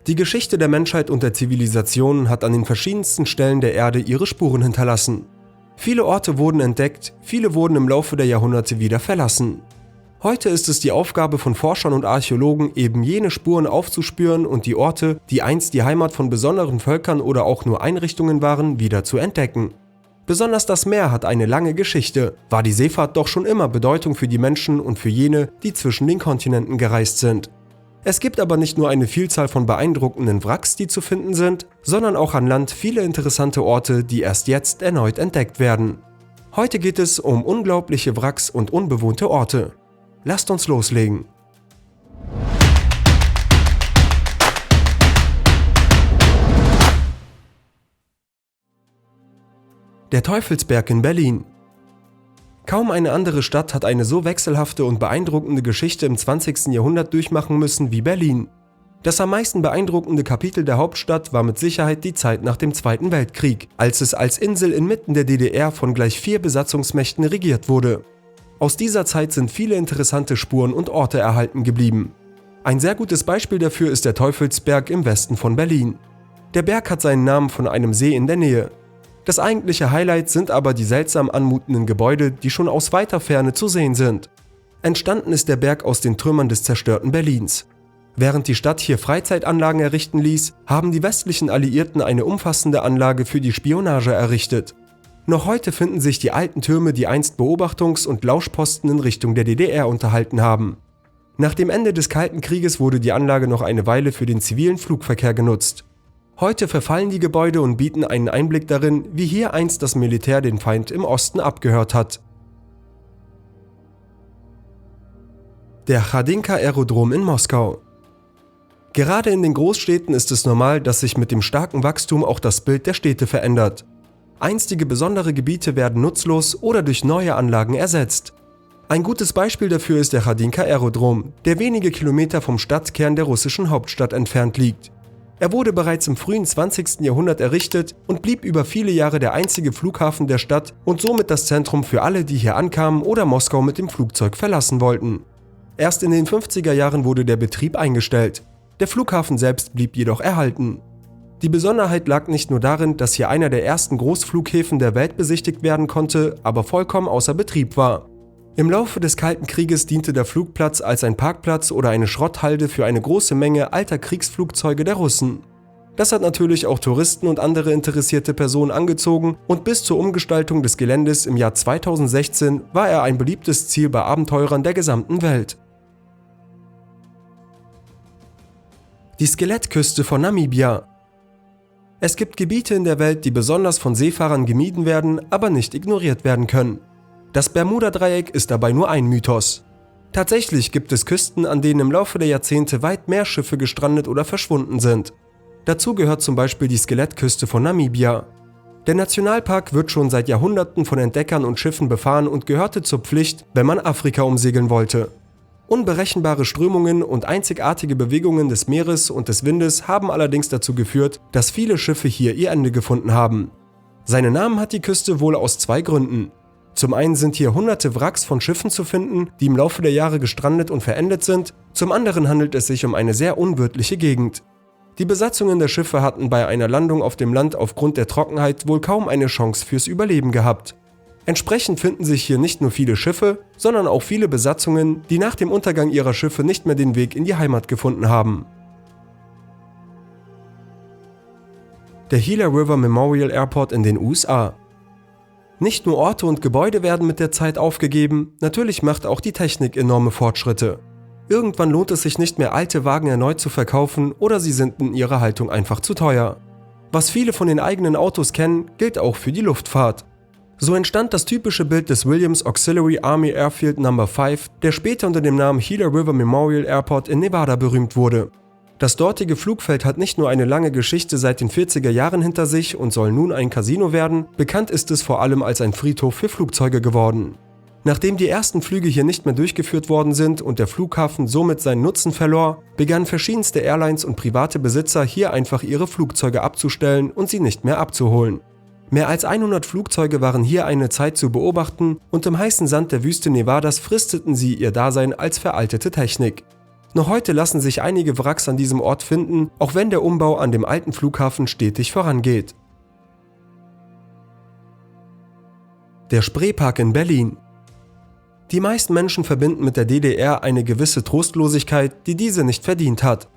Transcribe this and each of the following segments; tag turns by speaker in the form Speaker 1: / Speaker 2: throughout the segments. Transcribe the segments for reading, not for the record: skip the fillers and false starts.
Speaker 1: Die Geschichte der Menschheit und der Zivilisation hat an den verschiedensten Stellen der Erde ihre Spuren hinterlassen. Viele Orte wurden entdeckt, viele wurden im Laufe der Jahrhunderte wieder verlassen. Heute ist es die Aufgabe von Forschern und Archäologen, eben jene Spuren aufzuspüren und die Orte, die einst die Heimat von besonderen Völkern oder auch nur Einrichtungen waren, wieder zu entdecken. Besonders das Meer hat eine lange Geschichte, war die Seefahrt doch schon immer Bedeutung für die Menschen und für jene, die zwischen den Kontinenten gereist sind. Es gibt aber nicht nur eine Vielzahl von beeindruckenden Wracks, die zu finden sind, sondern auch an Land viele interessante Orte, die erst jetzt erneut entdeckt werden. Heute geht es um unglaubliche Wracks und unbewohnte Orte. Lasst uns loslegen! Der Teufelsberg in Berlin. Kaum eine andere Stadt hat eine so wechselhafte und beeindruckende Geschichte im 20. Jahrhundert durchmachen müssen wie Berlin. Das am meisten beeindruckende Kapitel der Hauptstadt war mit Sicherheit die Zeit nach dem Zweiten Weltkrieg, als es als Insel inmitten der DDR von gleich 4 Besatzungsmächten regiert wurde. Aus dieser Zeit sind viele interessante Spuren und Orte erhalten geblieben. Ein sehr gutes Beispiel dafür ist der Teufelsberg im Westen von Berlin. Der Berg hat seinen Namen von einem See in der Nähe. Das eigentliche Highlight sind aber die seltsam anmutenden Gebäude, die schon aus weiter Ferne zu sehen sind. Entstanden ist der Berg aus den Trümmern des zerstörten Berlins. Während die Stadt hier Freizeitanlagen errichten ließ, haben die westlichen Alliierten eine umfassende Anlage für die Spionage errichtet. Noch heute finden sich die alten Türme, die einst Beobachtungs- und Lauschposten in Richtung der DDR unterhalten haben. Nach dem Ende des Kalten Krieges wurde die Anlage noch eine Weile für den zivilen Flugverkehr genutzt. Heute verfallen die Gebäude und bieten einen Einblick darin, wie hier einst das Militär den Feind im Osten abgehört hat. Der Chadinka-Aerodrom in Moskau. Gerade in den Großstädten ist es normal, dass sich mit dem starken Wachstum auch das Bild der Städte verändert. Einstige besondere Gebiete werden nutzlos oder durch neue Anlagen ersetzt. Ein gutes Beispiel dafür ist der Chadinka-Aerodrom, der wenige Kilometer vom Stadtkern der russischen Hauptstadt entfernt liegt. Er wurde bereits im frühen 20. Jahrhundert errichtet und blieb über viele Jahre der einzige Flughafen der Stadt und somit das Zentrum für alle, die hier ankamen oder Moskau mit dem Flugzeug verlassen wollten. Erst in den 50er Jahren wurde der Betrieb eingestellt. Der Flughafen selbst blieb jedoch erhalten. Die Besonderheit lag nicht nur darin, dass hier einer der ersten Großflughäfen der Welt besichtigt werden konnte, aber vollkommen außer Betrieb war. Im Laufe des Kalten Krieges diente der Flugplatz als ein Parkplatz oder eine Schrotthalde für eine große Menge alter Kriegsflugzeuge der Russen. Das hat natürlich auch Touristen und andere interessierte Personen angezogen und bis zur Umgestaltung des Geländes im Jahr 2016 war er ein beliebtes Ziel bei Abenteurern der gesamten Welt. Die Skelettküste von Namibia. Es gibt Gebiete in der Welt, die besonders von Seefahrern gemieden werden, aber nicht ignoriert werden können. Das Bermuda-Dreieck ist dabei nur ein Mythos. Tatsächlich gibt es Küsten, an denen im Laufe der Jahrzehnte weit mehr Schiffe gestrandet oder verschwunden sind. Dazu gehört zum Beispiel die Skelettküste von Namibia. Der Nationalpark wird schon seit Jahrhunderten von Entdeckern und Schiffen befahren und gehörte zur Pflicht, wenn man Afrika umsegeln wollte. Unberechenbare Strömungen und einzigartige Bewegungen des Meeres und des Windes haben allerdings dazu geführt, dass viele Schiffe hier ihr Ende gefunden haben. Seinen Namen hat die Küste wohl aus 2 Gründen. Zum einen sind hier hunderte Wracks von Schiffen zu finden, die im Laufe der Jahre gestrandet und verendet sind, zum anderen handelt es sich um eine sehr unwirtliche Gegend. Die Besatzungen der Schiffe hatten bei einer Landung auf dem Land aufgrund der Trockenheit wohl kaum eine Chance fürs Überleben gehabt. Entsprechend finden sich hier nicht nur viele Schiffe, sondern auch viele Besatzungen, die nach dem Untergang ihrer Schiffe nicht mehr den Weg in die Heimat gefunden haben. Der Gila River Memorial Airport in den USA. Nicht nur Orte und Gebäude werden mit der Zeit aufgegeben, natürlich macht auch die Technik enorme Fortschritte. Irgendwann lohnt es sich nicht mehr, alte Wagen erneut zu verkaufen oder sie sind in ihrer Haltung einfach zu teuer. Was viele von den eigenen Autos kennen, gilt auch für die Luftfahrt. So entstand das typische Bild des Williams Auxiliary Army Airfield No. 5, der später unter dem Namen Gila River Memorial Airport in Nevada berühmt wurde. Das dortige Flugfeld hat nicht nur eine lange Geschichte seit den 40er Jahren hinter sich und soll nun ein Casino werden, bekannt ist es vor allem als ein Friedhof für Flugzeuge geworden. Nachdem die ersten Flüge hier nicht mehr durchgeführt worden sind und der Flughafen somit seinen Nutzen verlor, begannen verschiedenste Airlines und private Besitzer hier einfach ihre Flugzeuge abzustellen und sie nicht mehr abzuholen. Mehr als 100 Flugzeuge waren hier eine Zeit zu beobachten und im heißen Sand der Wüste Nevadas fristeten sie ihr Dasein als veraltete Technik. Noch heute lassen sich einige Wracks an diesem Ort finden, auch wenn der Umbau an dem alten Flughafen stetig vorangeht. Der Spreepark in Berlin. Die meisten Menschen verbinden mit der DDR eine gewisse Trostlosigkeit, die diese nicht verdient hat.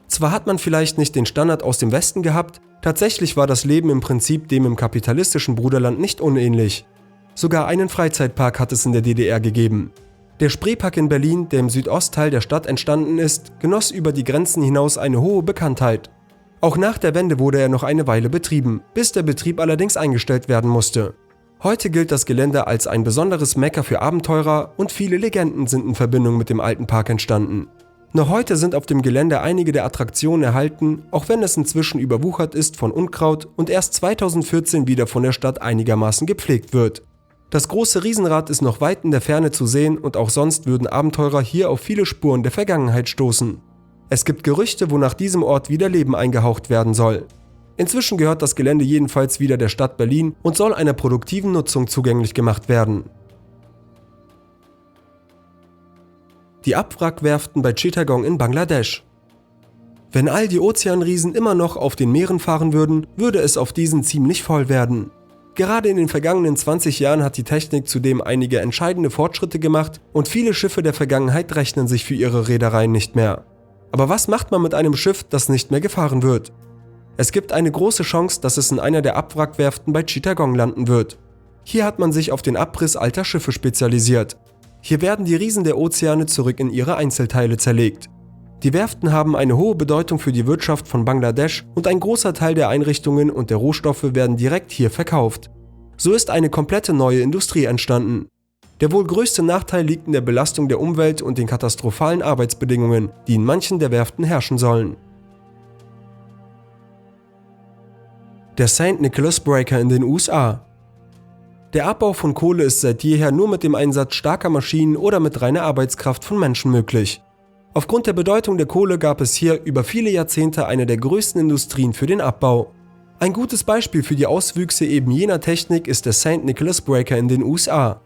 Speaker 1: Zwar hat man vielleicht nicht den Standard aus dem Westen gehabt, tatsächlich war das Leben im Prinzip dem im kapitalistischen Bruderland nicht unähnlich. Sogar einen Freizeitpark hat es in der DDR gegeben. Der Spreepark in Berlin, der im Südostteil der Stadt entstanden ist, genoss über die Grenzen hinaus eine hohe Bekanntheit. Auch nach der Wende wurde er noch eine Weile betrieben, bis der Betrieb allerdings eingestellt werden musste. Heute gilt das Gelände als ein besonderes Mekka für Abenteurer und viele Legenden sind in Verbindung mit dem alten Park entstanden. Noch heute sind auf dem Gelände einige der Attraktionen erhalten, auch wenn es inzwischen überwuchert ist von Unkraut und erst 2014 wieder von der Stadt einigermaßen gepflegt wird. Das große Riesenrad ist noch weit in der Ferne zu sehen und auch sonst würden Abenteurer hier auf viele Spuren der Vergangenheit stoßen. Es gibt Gerüchte, wonach diesem Ort wieder Leben eingehaucht werden soll. Inzwischen gehört das Gelände jedenfalls wieder der Stadt Berlin und soll einer produktiven Nutzung zugänglich gemacht werden. Die Abwrackwerften bei Chittagong in Bangladesch. Wenn all die Ozeanriesen immer noch auf den Meeren fahren würden, würde es auf diesen ziemlich voll werden. Gerade in den vergangenen 20 Jahren hat die Technik zudem einige entscheidende Fortschritte gemacht und viele Schiffe der Vergangenheit rechnen sich für ihre Reedereien nicht mehr. Aber was macht man mit einem Schiff, das nicht mehr gefahren wird? Es gibt eine große Chance, dass es in einer der Abwrackwerften bei Chittagong landen wird. Hier hat man sich auf den Abriss alter Schiffe spezialisiert. Hier werden die Riesen der Ozeane zurück in ihre Einzelteile zerlegt. Die Werften haben eine hohe Bedeutung für die Wirtschaft von Bangladesch und ein großer Teil der Einrichtungen und der Rohstoffe werden direkt hier verkauft. So ist eine komplette neue Industrie entstanden. Der wohl größte Nachteil liegt in der Belastung der Umwelt und den katastrophalen Arbeitsbedingungen, die in manchen der Werften herrschen sollen. Der St. Nicholas Breaker in den USA. Der Abbau von Kohle ist seit jeher nur mit dem Einsatz starker Maschinen oder mit reiner Arbeitskraft von Menschen möglich. Aufgrund der Bedeutung der Kohle gab es hier über viele Jahrzehnte eine der größten Industrien für den Abbau. Ein gutes Beispiel für die Auswüchse eben jener Technik ist der St. Nicholas Breaker in den USA.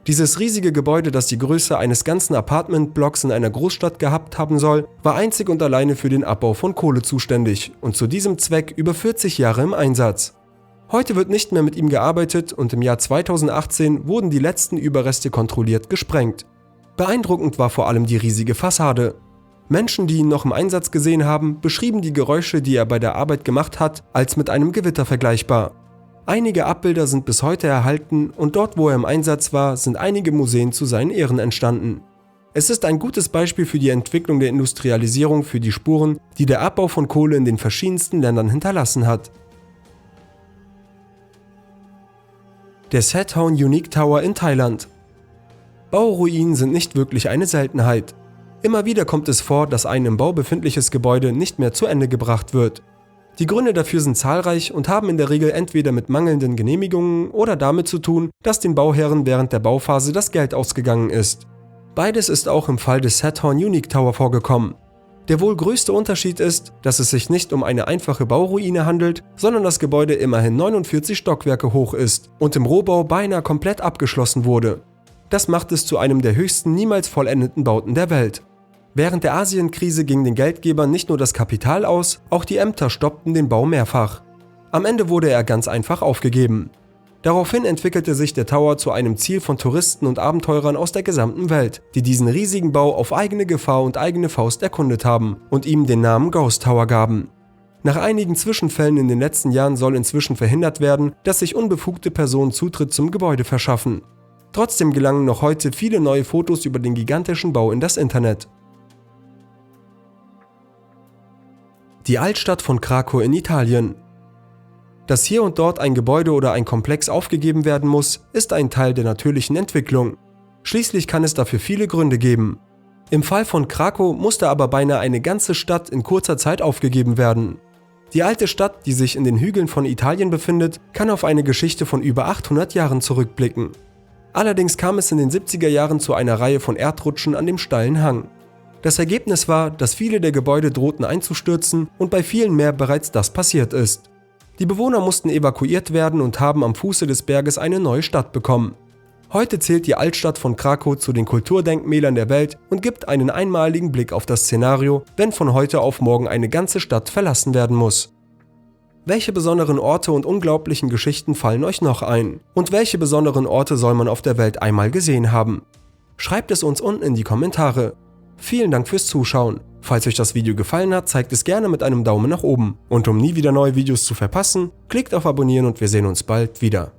Speaker 1: Dieses riesige Gebäude, das die Größe eines ganzen Apartmentblocks in einer Großstadt gehabt haben soll, war einzig und alleine für den Abbau von Kohle zuständig und zu diesem Zweck über 40 Jahre im Einsatz. Heute wird nicht mehr mit ihm gearbeitet und im Jahr 2018 wurden die letzten Überreste kontrolliert gesprengt. Beeindruckend war vor allem die riesige Fassade. Menschen, die ihn noch im Einsatz gesehen haben, beschrieben die Geräusche, die er bei der Arbeit gemacht hat, als mit einem Gewitter vergleichbar. Einige Abbilder sind bis heute erhalten und dort, wo er im Einsatz war, sind einige Museen zu seinen Ehren entstanden. Es ist ein gutes Beispiel für die Entwicklung der Industrialisierung für die Spuren, die der Abbau von Kohle in den verschiedensten Ländern hinterlassen hat. Der Sethorn Unique Tower in Thailand. Bauruinen sind nicht wirklich eine Seltenheit. Immer wieder kommt es vor, dass ein im Bau befindliches Gebäude nicht mehr zu Ende gebracht wird. Die Gründe dafür sind zahlreich und haben in der Regel entweder mit mangelnden Genehmigungen oder damit zu tun, dass den Bauherren während der Bauphase das Geld ausgegangen ist. Beides ist auch im Fall des Sethorn Unique Tower vorgekommen. Der wohl größte Unterschied ist, dass es sich nicht um eine einfache Bauruine handelt, sondern das Gebäude immerhin 49 Stockwerke hoch ist und im Rohbau beinahe komplett abgeschlossen wurde. Das macht es zu einem der höchsten niemals vollendeten Bauten der Welt. Während der Asienkrise ging den Geldgebern nicht nur das Kapital aus, auch die Ämter stoppten den Bau mehrfach. Am Ende wurde er ganz einfach aufgegeben. Daraufhin entwickelte sich der Tower zu einem Ziel von Touristen und Abenteurern aus der gesamten Welt, die diesen riesigen Bau auf eigene Gefahr und eigene Faust erkundet haben und ihm den Namen Ghost Tower gaben. Nach einigen Zwischenfällen in den letzten Jahren soll inzwischen verhindert werden, dass sich unbefugte Personen Zutritt zum Gebäude verschaffen. Trotzdem gelangen noch heute viele neue Fotos über den gigantischen Bau in das Internet. Die Altstadt von Krakow in Italien. Dass hier und dort ein Gebäude oder ein Komplex aufgegeben werden muss, ist ein Teil der natürlichen Entwicklung. Schließlich kann es dafür viele Gründe geben. Im Fall von Krakow musste aber beinahe eine ganze Stadt in kurzer Zeit aufgegeben werden. Die alte Stadt, die sich in den Hügeln von Italien befindet, kann auf eine Geschichte von über 800 Jahren zurückblicken. Allerdings kam es in den 70er Jahren zu einer Reihe von Erdrutschen an dem steilen Hang. Das Ergebnis war, dass viele der Gebäude drohten einzustürzen und bei vielen mehr bereits das passiert ist. Die Bewohner mussten evakuiert werden und haben am Fuße des Berges eine neue Stadt bekommen. Heute zählt die Altstadt von Krakau zu den Kulturdenkmälern der Welt und gibt einen einmaligen Blick auf das Szenario, wenn von heute auf morgen eine ganze Stadt verlassen werden muss. Welche besonderen Orte und unglaublichen Geschichten fallen euch noch ein? Und welche besonderen Orte soll man auf der Welt einmal gesehen haben? Schreibt es uns unten in die Kommentare. Vielen Dank fürs Zuschauen. Falls euch das Video gefallen hat, zeigt es gerne mit einem Daumen nach oben. Und um nie wieder neue Videos zu verpassen, klickt auf Abonnieren und wir sehen uns bald wieder.